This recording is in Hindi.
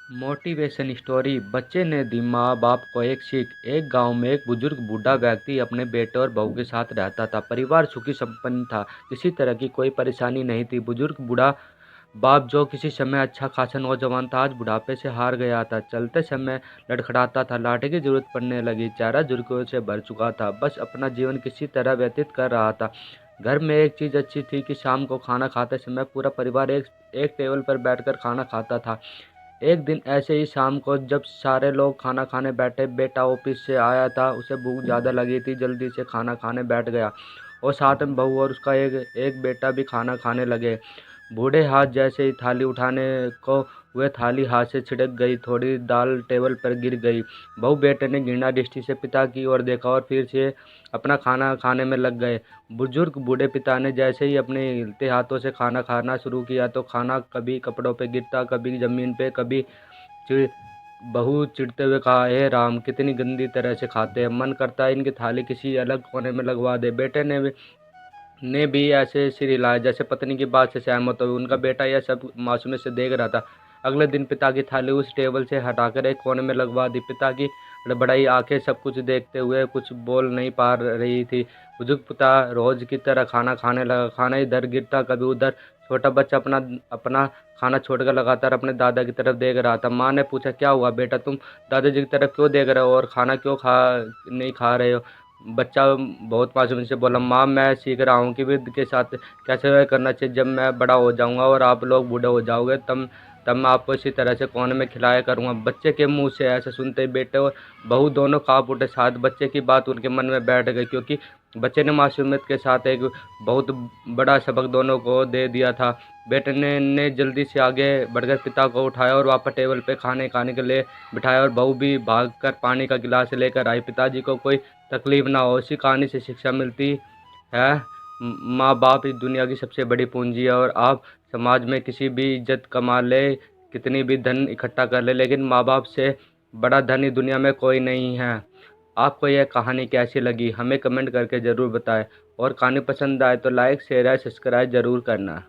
Motivation story. बच्चे ने दी माँ बाप को एक सीख। एक गांव में एक बुजुर्ग बूढ़ा व्यक्ति अपने बेटे और बहू के साथ रहता था। परिवार सुखी संपन्न था, किसी तरह की कोई परेशानी नहीं थी। बुजुर्ग बूढ़ा बाप जो किसी समय अच्छा खासा नौजवान था, आज बुढ़ापे से हार गया था। चलते समय लड़खड़ाता था, लाठी की जरूरत पड़ने लगी। चेहरा झुर्रियों से भर चुका था, बस अपना जीवन किसी तरह व्यतीत कर रहा था। घर में एक चीज अच्छी थी कि शाम को खाना खाते समय पूरा परिवार एक एक टेबल पर बैठकर खाना खाता था। एक दिन ऐसे ही शाम को जब सारे लोग खाना खाने बैठे, बेटा ऑफिस से आया था, उसे भूख ज़्यादा लगी थी, जल्दी से खाना खाने बैठ गया और साथ में बहू और उसका एक एक बेटा भी खाना खाने लगे। बूढ़े हाथ जैसे ही थाली उठाने को हुए, थाली हाथ से छिड़क गई, थोड़ी दाल टेबल पर गिर गई। बहू बेटे ने घृणा दृष्टि से पिता की ओर देखा और फिर से अपना खाना खाने में लग गए। बुजुर्ग बूढ़े पिता ने जैसे ही अपने हिलते हाथों से खाना खाना शुरू किया तो खाना कभी कपड़ों पे गिरता, कभी जमीन पे, कभी चिड़ बहू चिढ़ते हुए कहा, हे राम, कितनी गंदी तरह से खाते हैं, मन करता है इनकी थाली किसी अलग कोने में लगवा दे। बेटे ने भी ऐसे सिर हिलाया जैसे पत्नी की बात से सहमत हो। उनका बेटा यह सब मासूमियत से देख रहा था। अगले दिन पिता की थाली उस टेबल से हटाकर एक कोने में लगवा दी। पिता की बड़बड़ाई आंखें सब कुछ देखते हुए कुछ बोल नहीं पा रही थी। बुजुर्ग पिता रोज की तरह खाना खाने लगा। खाना इधर गिरता, कभी उधर। छोटा बच्चा अपना अपना खाना छोड़कर लगातार अपने दादा की तरफ देख रहा था। माँ ने पूछा, क्या हुआ बेटा, तुम दादाजी की तरफ क्यों देख रहे हो और खाना क्यों खा नहीं खा रहे हो? बच्चा बहुत मासूमी से बोला, माँ, मैं सीख रहा हूँ कि वृद्ध के साथ कैसे व्यवहार करना चाहिए। जब मैं बड़ा हो जाऊँगा और आप लोग बूढ़े हो जाओगे, तब तब मैं आपको इसी तरह से कोने में खिलाया करूँगा। बच्चे के मुंह से ऐसे सुनते ही बेटे और बहू दोनों काँप उठे। साथ बच्चे की बात उनके मन में बैठ गई, क्योंकि बच्चे ने मासूमियत के साथ एक बहुत बड़ा सबक दोनों को दे दिया था। बेटे ने जल्दी से आगे बढ़कर पिता को उठाया और वापस टेबल पे खाने खाने के लिए बिठाया और बहू भी भागकर पानी का गिलास लेकर आई। पिताजी को कोई तकलीफ ना हो। इसी कहानी से शिक्षा मिलती है, माँ बाप इस दुनिया की सबसे बड़ी पूंजी है। और आप समाज में किसी भी इज्जत कमा ले, कितनी भी धन इकट्ठा कर ले, लेकिन माँ बाप से बड़ा धन इस दुनिया में कोई नहीं है। आपको यह कहानी कैसी लगी हमें कमेंट करके ज़रूर बताएं, और कहानी पसंद आए तो लाइक शेयर या सब्सक्राइब ज़रूर करना।